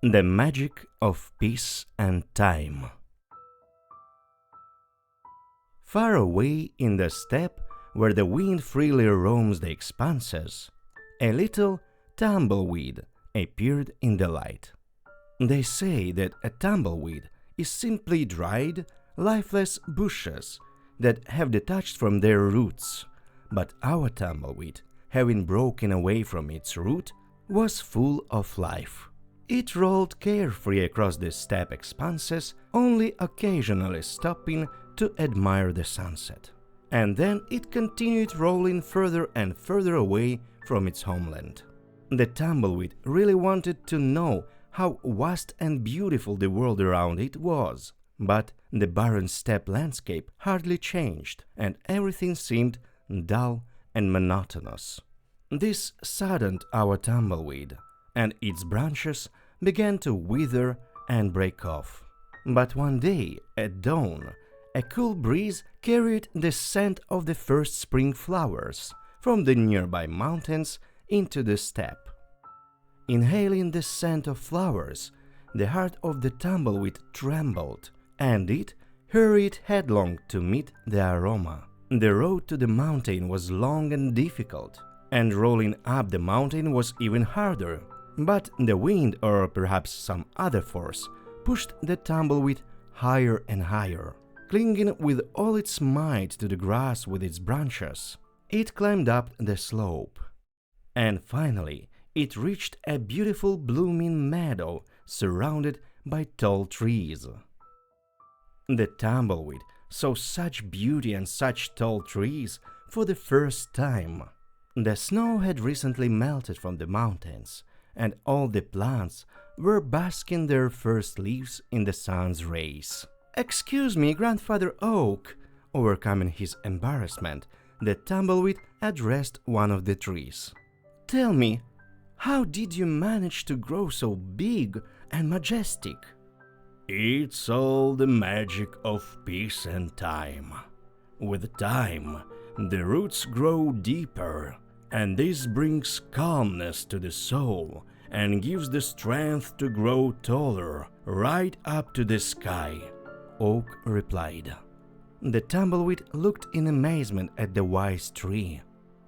The magic of peace and time. Far away in the steppe, where the wind freely roams the expanses, a little tumbleweed appeared in the light. They say that a tumbleweed is simply dried, lifeless bushes that have detached from their roots, but our tumbleweed, having broken away from its root, was full of life. It rolled carefree across the steppe expanses, only occasionally stopping to admire the sunset. And then it continued rolling further and further away from its homeland. The tumbleweed really wanted to know how vast and beautiful the world around it was, but the barren steppe landscape hardly changed, and everything seemed dull and monotonous. This saddened our tumbleweed, and its branches began to wither and break off. But one day, at dawn, a cool breeze carried the scent of the first spring flowers from the nearby mountains into the steppe. Inhaling the scent of flowers, the heart of the tumbleweed trembled, and it hurried headlong to meet the aroma. The road to the mountain was long and difficult, and rolling up the mountain was even harder. But the wind, or perhaps some other force, pushed the tumbleweed higher and higher. Clinging with all its might to the grass with its branches, it climbed up the slope. And finally, it reached a beautiful blooming meadow surrounded by tall trees. The tumbleweed saw such beauty and such tall trees for the first time. The snow had recently melted from the mountains, and all the plants were basking their first leaves in the sun's rays. "Excuse me, Grandfather Oak," overcoming his embarrassment, the tumbleweed addressed one of the trees. "Tell me, how did you manage to grow so big and majestic?" "It's all the magic of peace and time. With time, the roots grow deeper, and this brings calmness to the soul and gives the strength to grow taller, right up to the sky," Oak replied. The tumbleweed looked in amazement at the wise tree.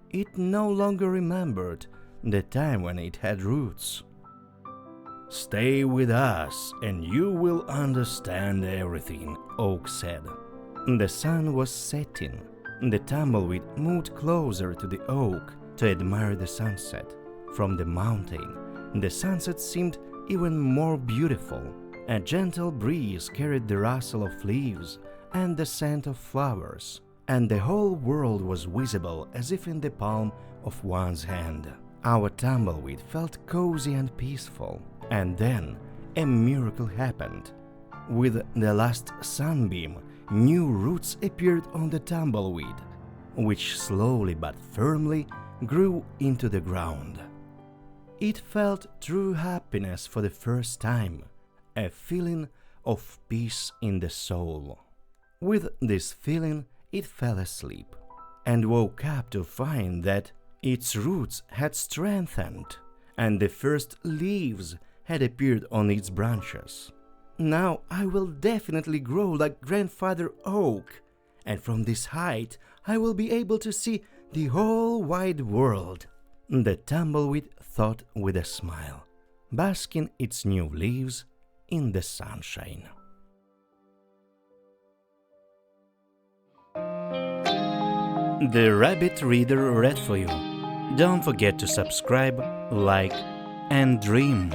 It no longer remembered the time when it had roots. "Stay with us and you will understand everything," Oak said. The sun was setting. The tumbleweed moved closer to the oak to admire the sunset. From the mountain, the sunset seemed even more beautiful. A gentle breeze carried the rustle of leaves and the scent of flowers, and the whole world was visible as if in the palm of one's hand. Our tumbleweed felt cozy and peaceful, and then a miracle happened. With the last sunbeam, new roots appeared on the tumbleweed, which slowly but firmly grew into the ground. It felt true happiness for the first time, a feeling of peace in the soul. With this feeling, it fell asleep and woke up to find that its roots had strengthened and the first leaves had appeared on its branches. "Now I will definitely grow like Grandfather Oak, and from this height I will be able to see the whole wide world," the tumbleweed thought with a smile, basking its new leaves in the sunshine. The Rabbit Reader read for you. Don't forget to subscribe, like, and dream.